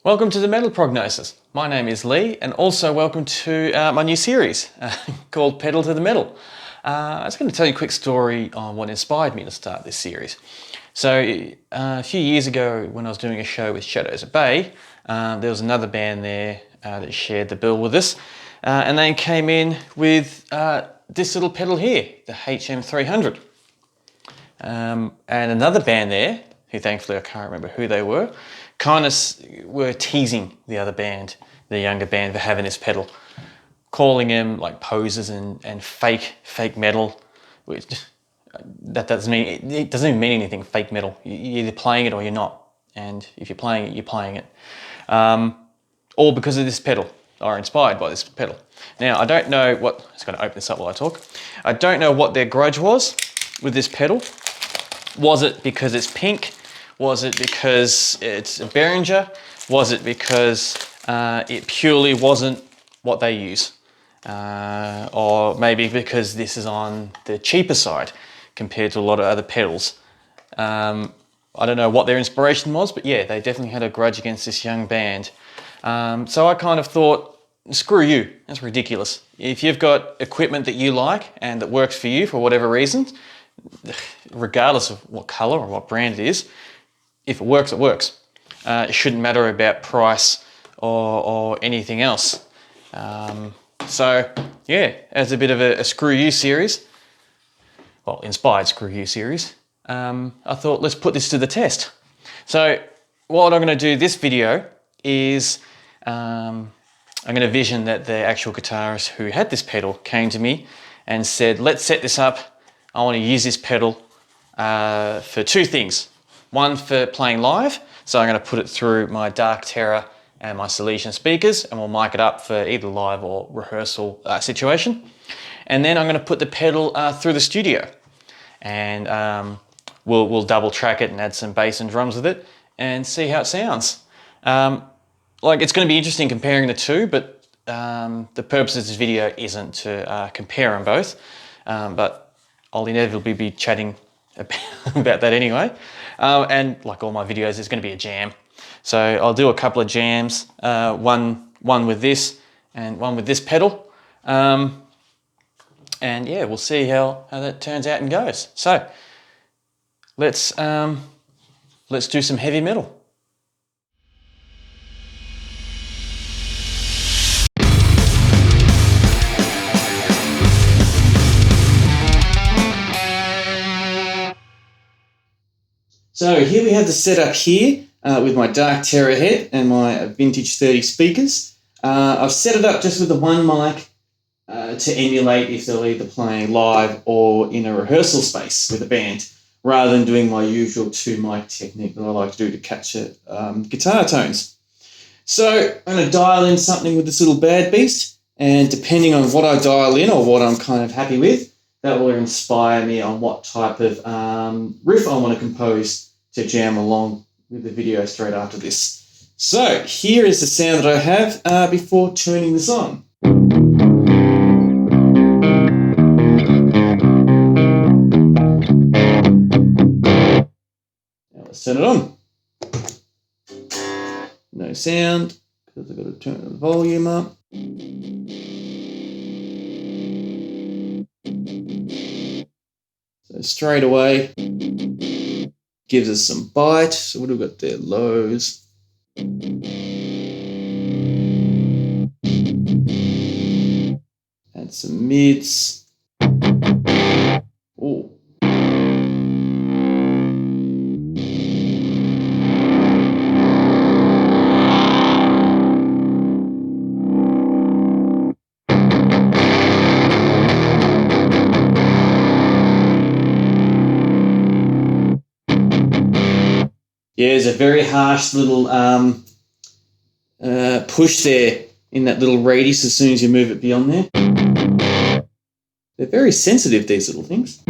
Welcome to the Metal Prognosis. My name is Lee, and also welcome to my new series called Pedal to the Metal. I was going to tell you a quick story on what inspired me to start this series. So a few years ago when I was doing a show with Shadows at Bay, there was another band there that shared the bill with us, and they came in with this little pedal here, the HM300. And another band there, who thankfully I can't remember who they were teasing the other band, the younger band, for having this pedal, calling them like posers and fake metal, which that doesn't mean, it doesn't even mean anything, fake metal. You're either playing it or you're not. And if you're playing it, you're playing it. All because of this pedal, or inspired by this pedal. Now, I don't know what, I'm just going to open this up while I talk. I don't know what their grudge was with this pedal. Was it because it's pink? Was it because it's a Behringer? Was it because it purely wasn't what they use? Or maybe because this is on the cheaper side compared to a lot of other pedals. I don't know what their inspiration was, but yeah, they definitely had a grudge against this young band. So I kind of thought, screw you, that's ridiculous. If you've got equipment that you like and that works for you for whatever reason, regardless of what color or what brand it is, if it works, it works. It shouldn't matter about price or anything else. So yeah, as a bit of a screw you series, well, inspired screw you series, I thought let's put this to the test. So what I'm going to do this video is I'm going to vision that the actual guitarist who had this pedal came to me and said, let's set this up. I want to use this pedal for two things. One, for playing live, so I'm going to put it through my Dark Terror and my Silesian speakers, and we'll mic it up for either live or rehearsal situation. And then I'm going to put the pedal through the studio, and we'll double track it and add some bass and drums with it and see how it sounds. Like, it's going to be interesting comparing the two, but the purpose of this video isn't to compare them both, but I'll inevitably be chatting about that anyway. And like all my videos, there's going to be a jam. So I'll do a couple of jams, one with this and one with this pedal. And yeah, we'll see how that turns out and goes. So let's do some heavy metal. So here we have the setup here with my Dark Terror head and my Vintage 30 speakers. I've set it up just with the one mic to emulate if they're either playing live or in a rehearsal space with a band, rather than doing my usual two mic technique that I like to do to capture guitar tones. So I'm going to dial in something with this little bad beast, and depending on what I dial in or what I'm kind of happy with, that will inspire me on what type of riff I want to compose to jam along with the video straight after this. So here is the sound that I have before turning this on. Now let's turn it on. No sound because I've got to turn the volume up. So straight away gives us some bite. So what have we got there? Lows. Add some mids. Oh. Yeah, there's a very harsh little push there in that little radius as soon as you move it beyond there. They're very sensitive, these little things.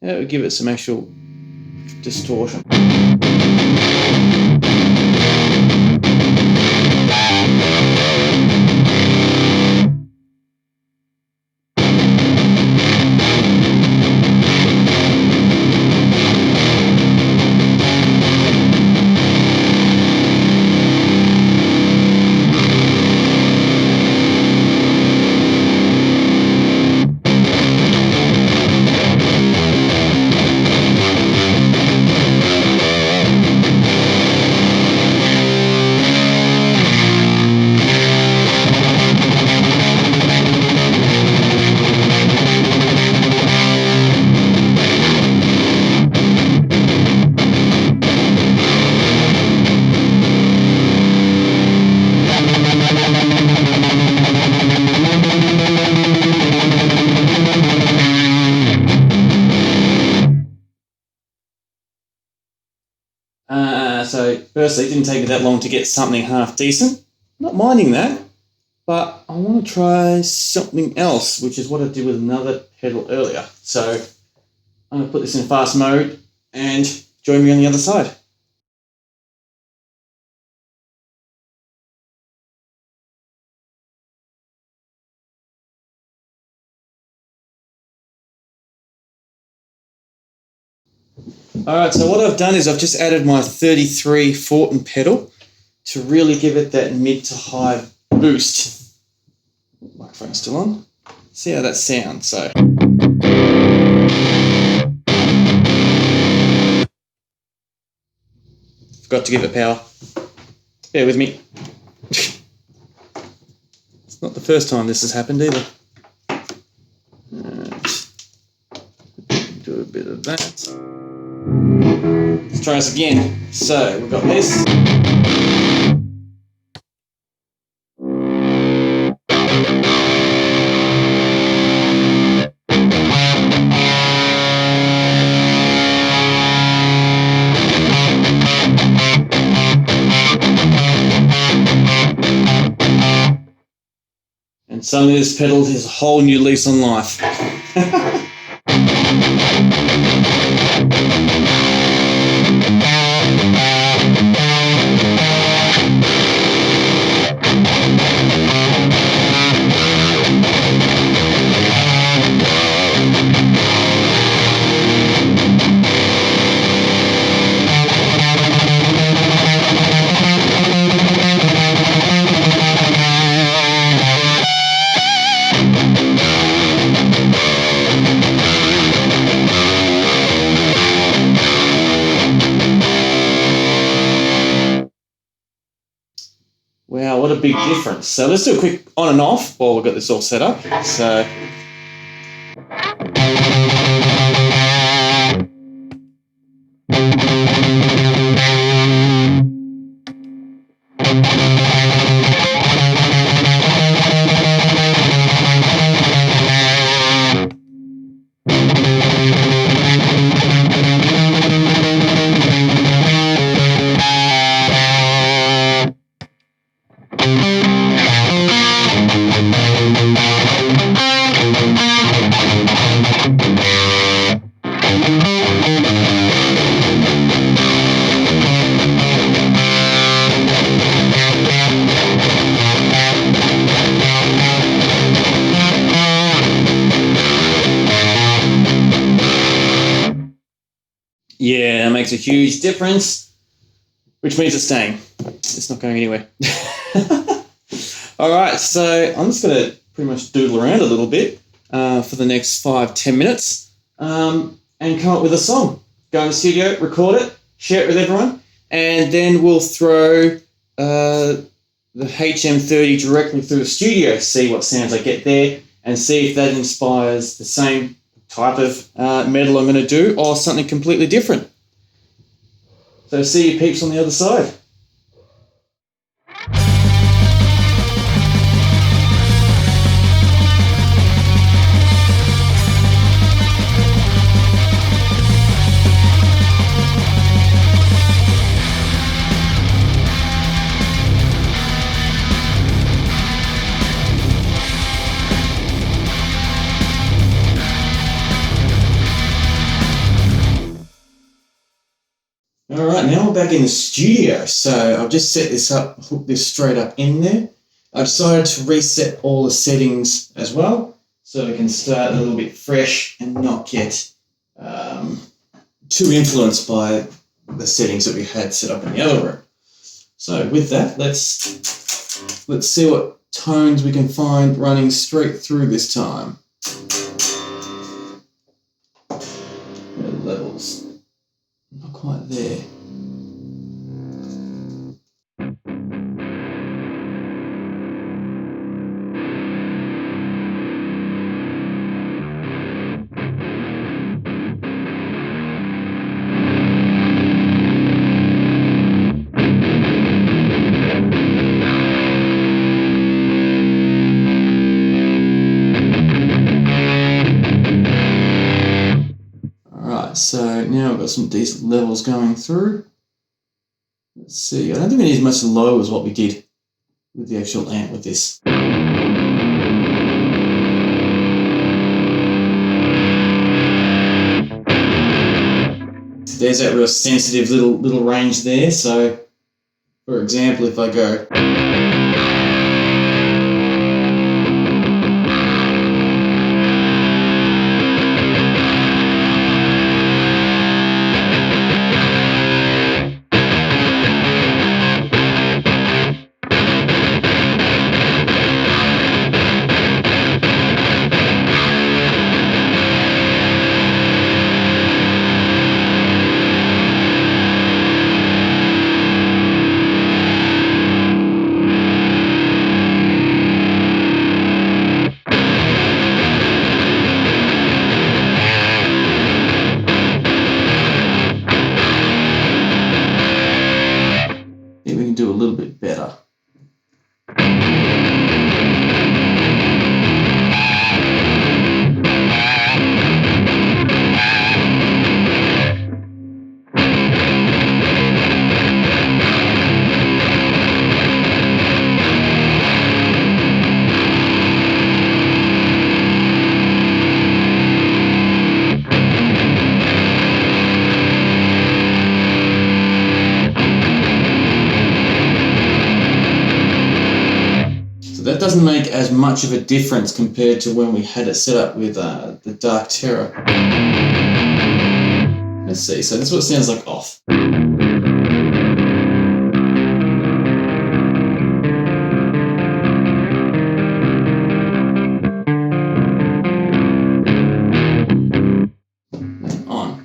That would give it some actual distortion. Firstly, it didn't take me that long to get something half decent. Not minding that, but I want to try something else, which is what I did with another pedal earlier. So I'm going to put this in fast mode and join me on the other side. Alright, so what I've done is I've just added my 33 Fortin pedal to really give it that mid to high boost. Microphone's still on. See how that sounds. So forgot to give it power. Bear with me. It's not the first time this has happened either. Do a bit of that. Let's try this again. So we've got this. And suddenly this pedal is a whole new lease on life. Wow, what a big difference. So let's do a quick on and off while we've got this all set up. So yeah, that makes a huge difference, which means it's staying. It's not going anywhere. All right, so I'm just going to pretty much doodle around a little bit for the next 5-10 minutes and come up with a song. Go in the studio, record it, share it with everyone, and then we'll throw the HM30 directly through the studio, see what sounds I get there, and see if that inspires the same type of metal I'm going to do or something completely different. So see you peeps on the other side. All right, now we're back in the studio. So I've just set this up, hooked this straight up in there. I decided to reset all the settings as well, so we can start a little bit fresh and not get too influenced by the settings that we had set up in the other room. So with that, let's see what tones we can find running straight through this time. Levels. Not quite there. So now I've got some decent levels going through. Let's see, I don't think we need as much low as what we did with the actual amp with this. So there's that real sensitive little range there. So for example, if I go, we can do a little bit better. That doesn't make as much of a difference compared to when we had it set up with the Dark Terror. Let's see, so this is what it sounds like off. On.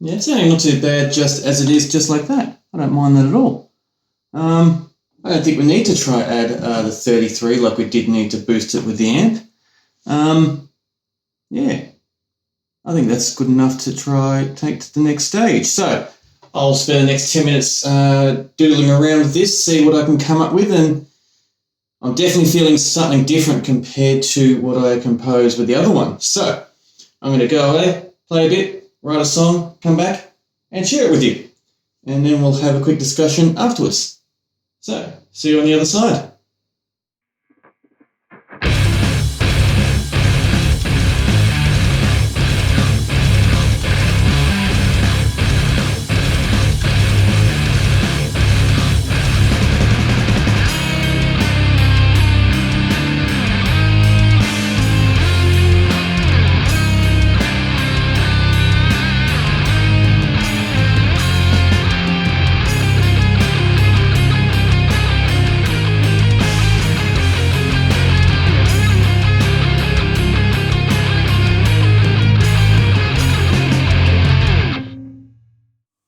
Yeah, it's sounding not too bad just as it is, just like that. I don't mind that at all. I don't think we need to try add the 33 like we did need to boost it with the amp. Yeah, I think that's good enough to try take to the next stage. So I'll spend the next 10 minutes doodling around with this, see what I can come up with, and I'm definitely feeling something different compared to what I composed with the other one. So I'm going to go away, play a bit, write a song, come back and share it with you. And then we'll have a quick discussion afterwards. So, see you on the other side.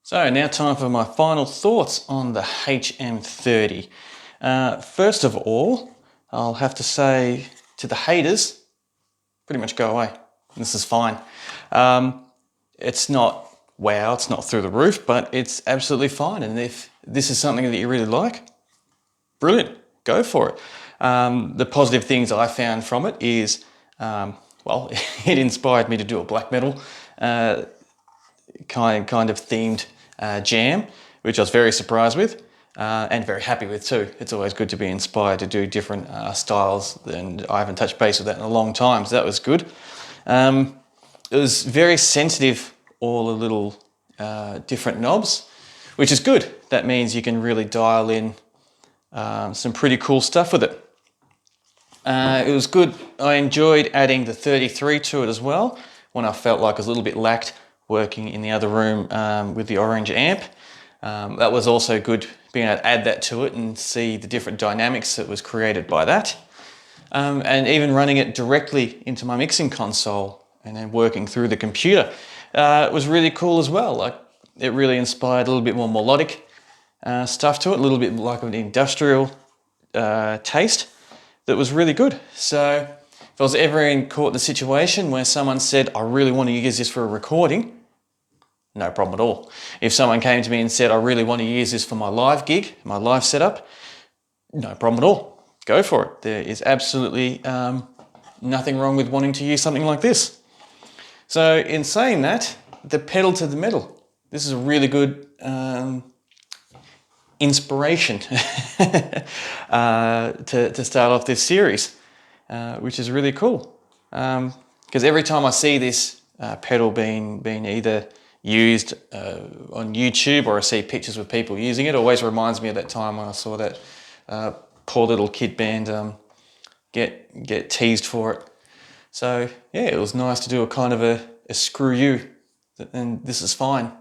So now time for my final thoughts on the HM30. First of all, I'll have to say to the haters, pretty much go away. This is fine. It's not wow, it's not through the roof, but it's absolutely fine. And if this is something that you really like, brilliant, go for it. The positive things I found from it is, well, it inspired me to do a black metal kind of themed jam, which I was very surprised with and very happy with too. It's always good to be inspired to do different styles, and I haven't touched base with that in a long time, so that was good. It was very sensitive all the little different knobs, which is good. That means you can really dial in some pretty cool stuff with it. It was good. I enjoyed adding the 33 to it as well when I felt like I was a little bit lacked working in the other room with the orange amp. That was also good being able to add that to it and see the different dynamics that was created by that. And even running it directly into my mixing console and then working through the computer was really cool as well. Like, it really inspired a little bit more melodic stuff to it, a little bit like an industrial taste that was really good. So if I was ever caught in a situation where someone said, I really want to use this for a recording, no problem at all. If someone came to me and said, I really want to use this for my live gig, my live setup, no problem at all. Go for it. There is absolutely nothing wrong with wanting to use something like this. So in saying that, the pedal to the metal. This is a really good inspiration to start off this series, which is really cool. Because every time I see this pedal being either used on YouTube or I see pictures of people using it, always reminds me of that time when I saw that poor little kid band get teased for it. So yeah, it was nice to do a kind of a screw you, and this is fine.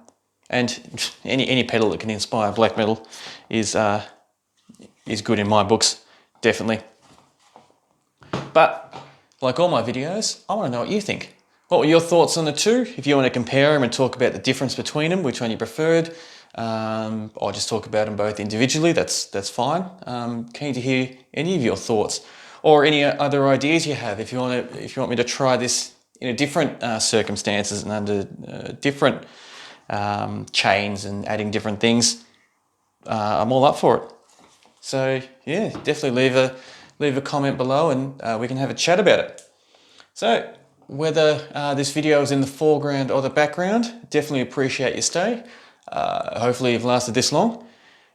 And any pedal that can inspire black metal is good in my books, definitely. But like all my videos, I want to know what you think. What were your thoughts on the two? If you want to compare them and talk about the difference between them, which one you preferred, or just talk about them both individually, that's fine. Keen to hear any of your thoughts or any other ideas you have. If you want me to try this in a different circumstances and under different chains and adding different things, I'm all up for it. So yeah, definitely leave a comment below and we can have a chat about it. So whether this video is in the foreground or the background, definitely appreciate your stay. Hopefully you've lasted this long.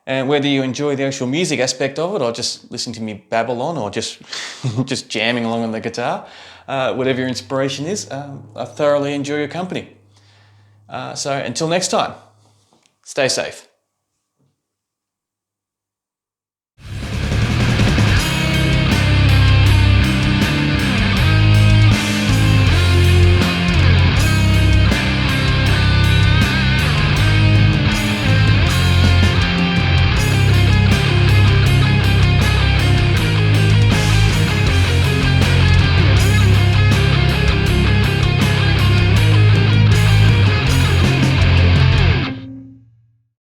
And whether you enjoy the actual music aspect of it or just listening to me babble on or just just jamming along on the guitar, whatever your inspiration is, I thoroughly enjoy your company. So until next time, stay safe.